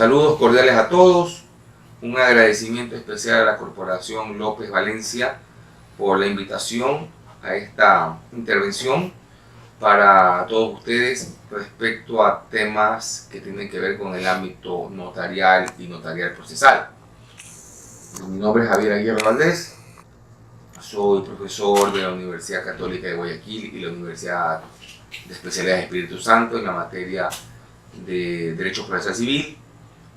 Saludos cordiales a todos. Un agradecimiento especial a la Corporación López Valencia por la invitación a esta intervención para todos ustedes respecto a temas que tienen que ver con el ámbito notarial y notarial procesal. Mi nombre es Javier Aguirre Valdés, soy profesor de la Universidad Católica de Guayaquil y la Universidad de Especialidad de Espíritu Santo en la materia de Derecho Procesal Civil,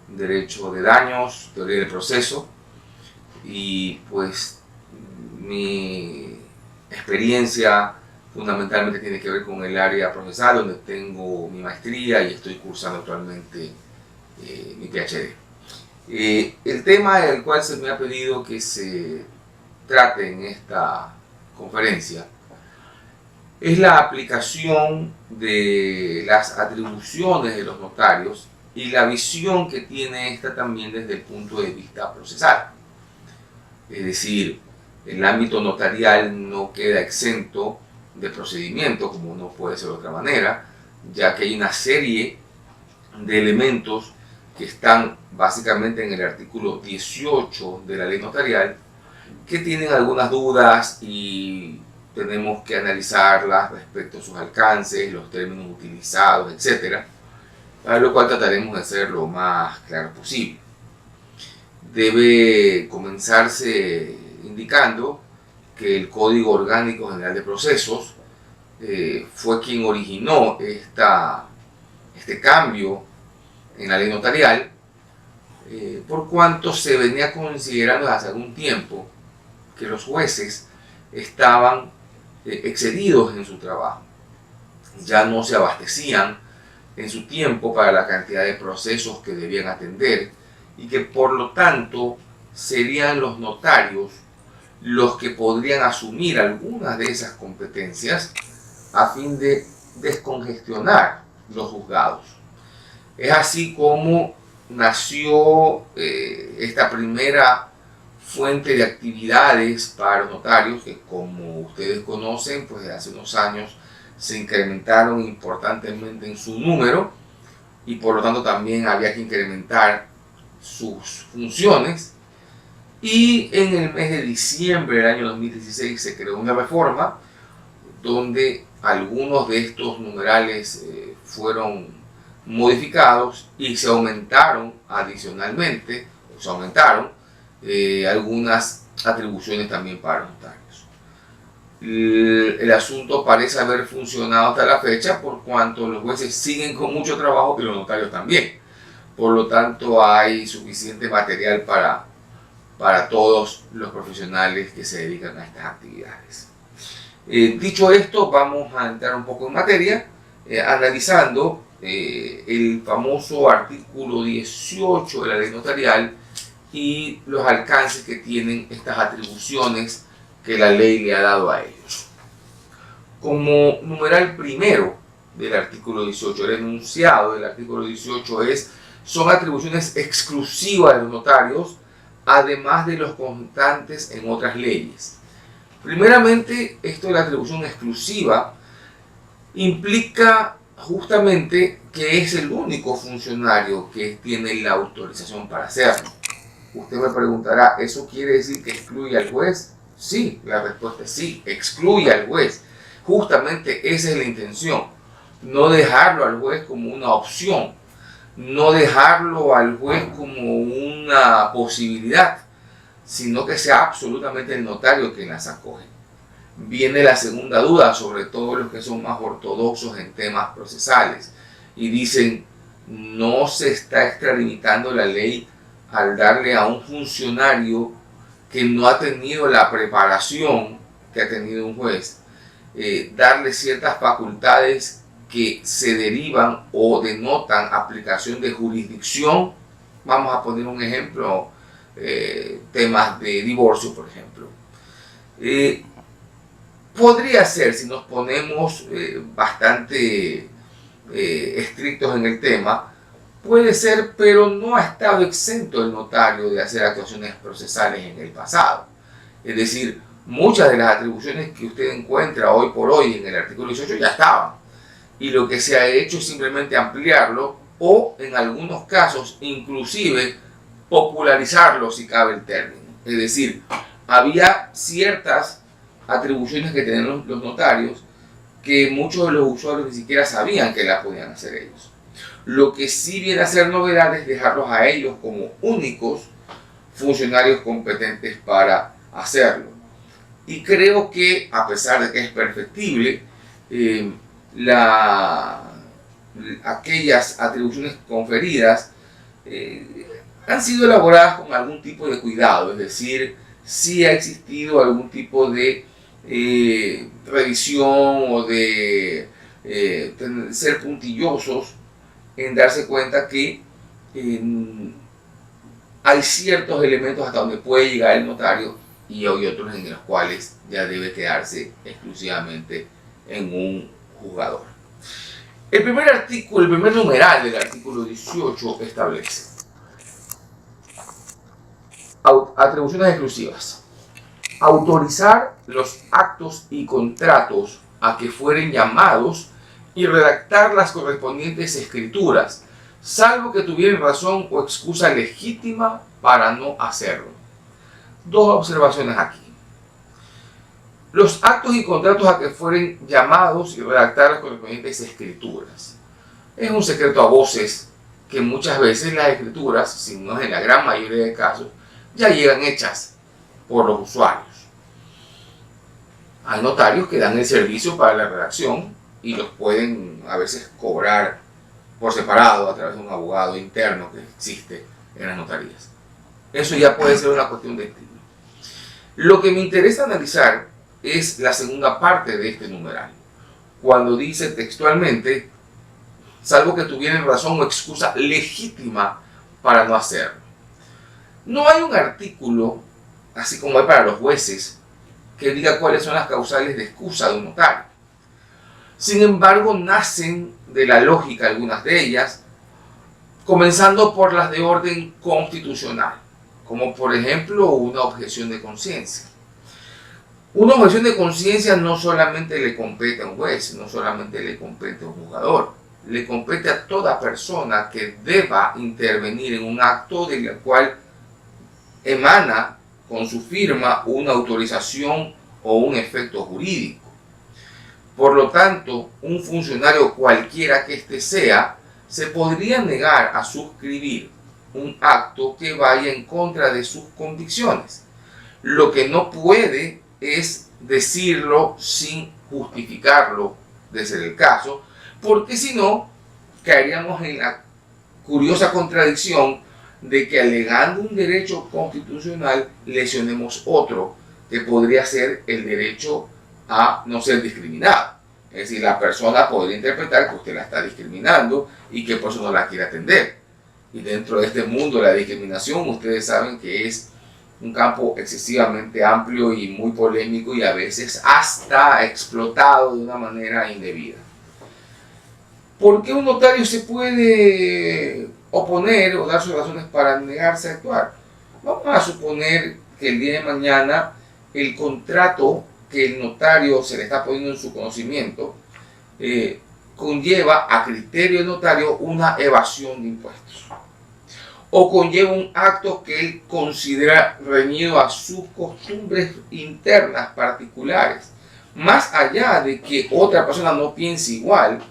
Derecho de Daños, Teoría del Proceso, y pues mi experiencia fundamentalmente tiene que ver con el área procesal, donde tengo mi maestría y estoy cursando actualmente mi PhD. El tema del cual se me ha pedido que se trate en esta conferencia es la aplicación de las atribuciones de los notarios y la visión que tiene esta también desde el punto de vista procesal. Es decir, el ámbito notarial no queda exento de procedimiento, como no puede ser de otra manera, ya que hay una serie de elementos que están básicamente en el artículo 18 de la ley notarial, que tienen algunas dudas y tenemos que analizarlas respecto a sus alcances, los términos utilizados, etc., para lo cual trataremos de ser lo más claro posible. Debe comenzarse indicando que el Código Orgánico General de Procesos fue quien originó este cambio en la ley notarial, por cuanto se venía considerando hace algún tiempo que los jueces estaban excedidos en su trabajo, ya no se abastecían en su tiempo para la cantidad de procesos que debían atender y que por lo tanto serían los notarios los que podrían asumir algunas de esas competencias a fin de descongestionar los juzgados. Es así como nació esta primera fuente de actividades para los notarios, que como ustedes conocen, pues hace unos años se incrementaron importantemente en su número y por lo tanto también había que incrementar sus funciones. Y en el mes de diciembre del año 2016 se creó una reforma donde algunos de estos numerales fueron modificados y se aumentaron adicionalmente, algunas atribuciones también para los notarios. El asunto parece haber funcionado hasta la fecha, por cuanto los jueces siguen con mucho trabajo y los notarios también. Por lo tanto, hay suficiente material para todos los profesionales que se dedican a estas actividades. Dicho esto, vamos a entrar un poco en materia, analizando el famoso artículo 18 de la ley notarial y los alcances que tienen estas atribuciones que la ley le ha dado a ellos. Como numeral primero del artículo 18, el enunciado del artículo 18 son atribuciones exclusivas de los notarios, además de los constantes en otras leyes. Primeramente, esto de la atribución exclusiva implica justamente que es el único funcionario que tiene la autorización para hacerlo. Usted me preguntará, ¿eso quiere decir que excluye al juez? Sí, la respuesta es sí, excluye al juez. Justamente esa es la intención, no dejarlo al juez como una opción, no dejarlo al juez como una posibilidad, sino que sea absolutamente el notario quien las acoge. Viene la segunda duda, sobre todo los que son más ortodoxos en temas procesales, y dicen, no se está extralimitando la ley al darle a un funcionario que no ha tenido la preparación que ha tenido un juez, darle ciertas facultades que se derivan o denotan aplicación de jurisdicción. Vamos a poner un ejemplo, temas de divorcio, por ejemplo. Podría ser, si nos ponemos bastante estrictos en el tema, puede ser, pero no ha estado exento el notario de hacer actuaciones procesales en el pasado. Es decir, muchas de las atribuciones que usted encuentra hoy por hoy en el artículo 18 ya estaban. Y lo que se ha hecho es simplemente ampliarlo o en algunos casos inclusive popularizarlo si cabe el término. Es decir, había ciertas atribuciones que tenían los notarios que muchos de los usuarios ni siquiera sabían que las podían hacer ellos. Lo que sí viene a ser novedad es dejarlos a ellos como únicos funcionarios competentes para hacerlo. Y creo que, a pesar de que es perfectible, aquellas atribuciones conferidas han sido elaboradas con algún tipo de cuidado, es decir, sí ha existido algún tipo de revisión o de ser puntillosos en darse cuenta que hay ciertos elementos hasta donde puede llegar el notario y hay otros en los cuales ya debe quedarse exclusivamente en un juzgador. El primer numeral del artículo 18 establece atribuciones exclusivas. Autorizar los actos y contratos a que fueren llamados y redactar las correspondientes escrituras, salvo que tuvieran razón o excusa legítima para no hacerlo. Dos observaciones aquí. Los actos y contratos a que fueren llamados y redactar las correspondientes escrituras. Es un secreto a voces que muchas veces las escrituras, si no es en la gran mayoría de casos, ya llegan hechas por los usuarios. Hay notarios que dan el servicio para la redacción y los pueden a veces cobrar por separado a través de un abogado interno que existe en las notarías. Eso ya puede ser una cuestión de estilo. Lo que me interesa analizar es la segunda parte de este numeral, cuando dice textualmente, salvo que tuvieran razón o excusa legítima para no hacerlo. No hay un artículo, así como hay para los jueces, que diga cuáles son las causales de excusa de un notario. Sin embargo, nacen de la lógica algunas de ellas, comenzando por las de orden constitucional, como por ejemplo una objeción de conciencia. Una objeción de conciencia no solamente le compete a un juez, no solamente le compete a un juzgador, le compete a toda persona que deba intervenir en un acto del cual emana con su firma una autorización o un efecto jurídico. Por lo tanto, un funcionario cualquiera que éste sea, se podría negar a suscribir un acto que vaya en contra de sus convicciones. Lo que no puede es decirlo sin justificarlo, de ser el caso, porque si no, caeríamos en la curiosa contradicción de que alegando un derecho constitucional lesionemos otro, que podría ser el derecho a no ser discriminado. Es decir, la persona podría interpretar que usted la está discriminando y que por eso no la quiere atender. Y dentro de este mundo la discriminación, ustedes saben que es un campo excesivamente amplio y muy polémico y a veces hasta explotado de una manera indebida. ¿Por qué un notario se puede oponer o dar sus razones para negarse a actuar? Vamos a suponer que el día de mañana el contrato que el notario se le está poniendo en su conocimiento conlleva a criterio del notario una evasión de impuestos, o conlleva un acto que él considera reñido a sus costumbres internas particulares, más allá de que otra persona no piense igual.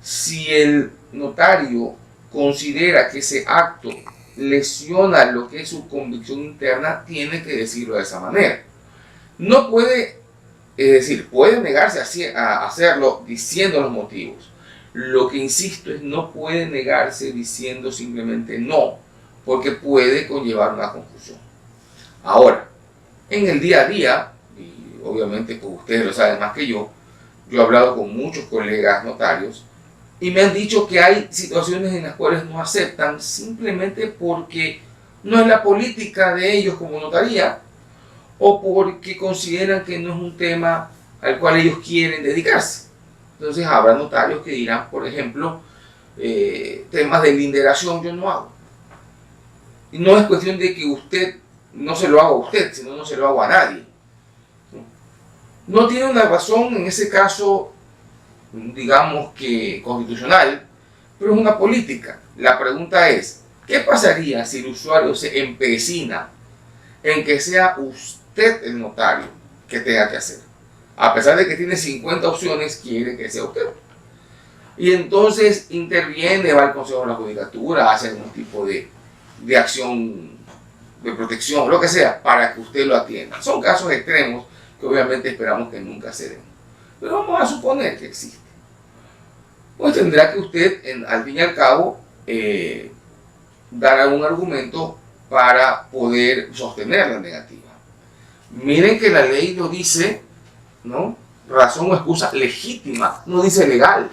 Si el notario considera que ese acto lesiona lo que es su convicción interna, tiene que decirlo de esa manera. No puede, es decir, puede negarse a hacerlo diciendo los motivos. Lo que insisto es no puede negarse diciendo simplemente no, porque puede conllevar una confusión. Ahora, en el día a día, y obviamente pues ustedes lo saben más que yo he hablado con muchos colegas notarios y me han dicho que hay situaciones en las cuales no aceptan simplemente porque no es la política de ellos como notaría o porque consideran que no es un tema al cual ellos quieren dedicarse. Entonces habrá notarios que dirán, por ejemplo, temas de linderación yo no hago. Y no es cuestión de que usted no se lo haga a usted, sino no se lo hago a nadie. No tiene una razón en ese caso, digamos que constitucional, pero es una política. La pregunta es, ¿qué pasaría si el usuario se empecina en que sea usted el notario que tenga que hacer? A pesar de que tiene 50 opciones, quiere que sea usted. Y entonces interviene, va al Consejo de la Judicatura, hace algún tipo de acción de protección, lo que sea, para que usted lo atienda. Son casos extremos que obviamente esperamos que nunca se den. Pero vamos a suponer que existe. Pues tendrá que usted, al fin y al cabo, dar algún argumento para poder sostener la negativa. Miren que la ley lo dice, ¿no? Razón o excusa legítima, no dice legal.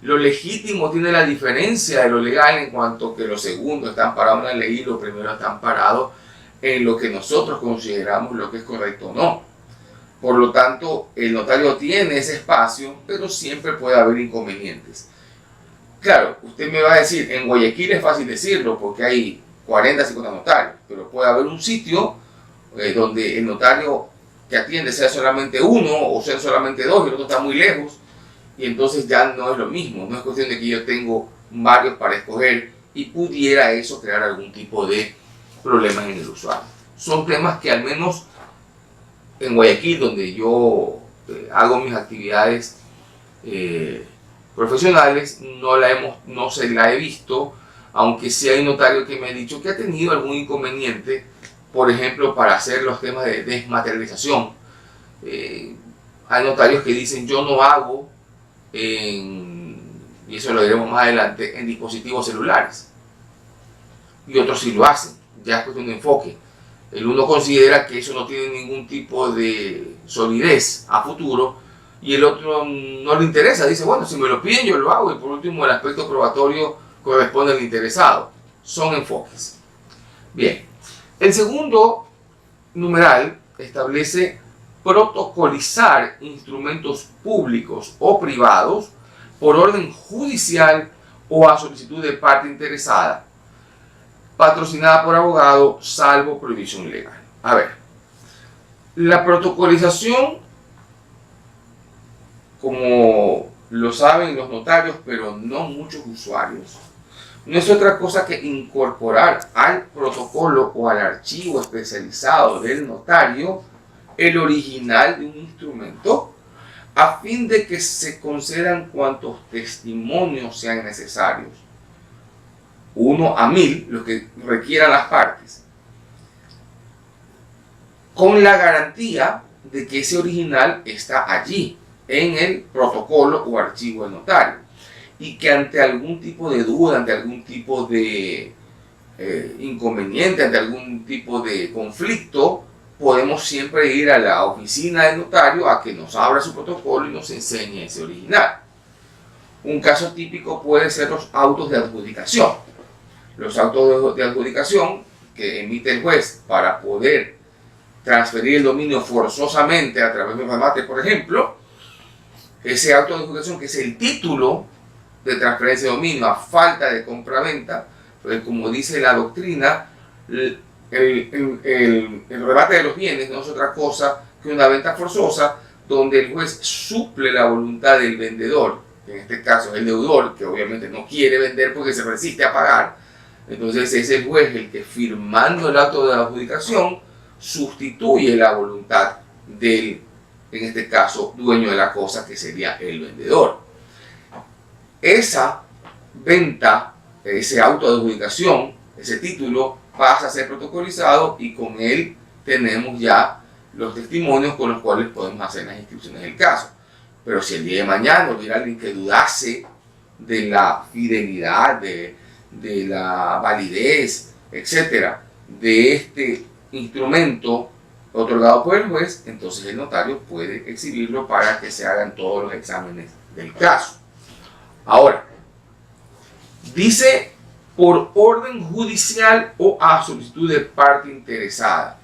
Lo legítimo tiene la diferencia de lo legal en cuanto que lo segundo está amparado en la ley y lo primero está amparado en lo que nosotros consideramos lo que es correcto o no. Por lo tanto, el notario tiene ese espacio, pero siempre puede haber inconvenientes. Claro, usted me va a decir, en Guayaquil es fácil decirlo porque hay 40, 50 notarios, pero puede haber un sitio donde el notario que atiende sea solamente uno o sea solamente dos y el otro está muy lejos, y entonces ya no es lo mismo, no es cuestión de que yo tengo varios para escoger y pudiera eso crear algún tipo de problemas en el usuario. Son temas que al menos en Guayaquil, donde yo hago mis actividades profesionales, no se la he visto, aunque sí hay notarios que me han dicho que ha tenido algún inconveniente, por ejemplo, para hacer los temas de desmaterialización. Hay notarios que dicen yo no hago, y eso lo diremos más adelante, en dispositivos celulares, y otros sí lo hacen, ya es cuestión de enfoque. El uno considera que eso no tiene ningún tipo de solidez a futuro y el otro no le interesa, dice bueno, si me lo piden yo lo hago, y por último el aspecto probatorio corresponde al interesado. Son enfoques. Bien, el segundo numeral establece protocolizar instrumentos públicos o privados por orden judicial o a solicitud de parte interesada, patrocinada por abogado, salvo prohibición legal. A ver, la protocolización, como lo saben los notarios, pero no muchos usuarios, no es otra cosa que incorporar al protocolo o al archivo especializado del notario el original de un instrumento a fin de que se concedan cuantos testimonios sean necesarios, 1 a 1000, los que requieran las partes, con la garantía de que ese original está allí, en el protocolo o archivo del notario, y que ante algún tipo de duda, ante algún tipo de inconveniente, ante algún tipo de conflicto, podemos siempre ir a la oficina del notario a que nos abra su protocolo y nos enseñe ese original. Un caso típico puede ser los autos de adjudicación. Los autos de adjudicación que emite el juez para poder transferir el dominio forzosamente a través de un remate, por ejemplo, ese auto de adjudicación, que es el título de transferencia de dominio a falta de compraventa, pues como dice la doctrina, el rebate de los bienes no es otra cosa que una venta forzosa donde el juez suple la voluntad del vendedor, que en este caso es el deudor, que obviamente no quiere vender porque se resiste a pagar. Entonces es el juez el que, firmando el acto de adjudicación, sustituye la voluntad del, en este caso, dueño de la cosa, que sería el vendedor. Esa venta, ese auto de adjudicación, ese título, pasa a ser protocolizado y con él tenemos ya los testimonios con los cuales podemos hacer las inscripciones del caso. Pero si el día de mañana hubiera alguien que dudase de la fidelidad, de la validez, etcétera, de este instrumento otorgado por el juez, entonces el notario puede exhibirlo para que se hagan todos los exámenes del caso. Ahora, dice por orden judicial o a solicitud de parte interesada.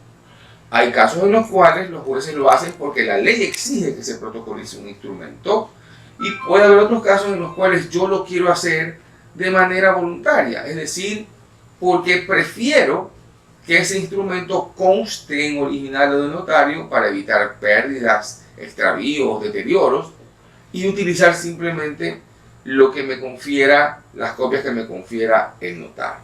Hay casos en los cuales los jueces lo hacen porque la ley exige que se protocolice un instrumento, y puede haber otros casos en los cuales yo lo quiero hacer de manera voluntaria, es decir, porque prefiero que ese instrumento conste en original del notario para evitar pérdidas, extravíos, deterioros, y utilizar simplemente lo que me confiera, las copias que me confiera el notario.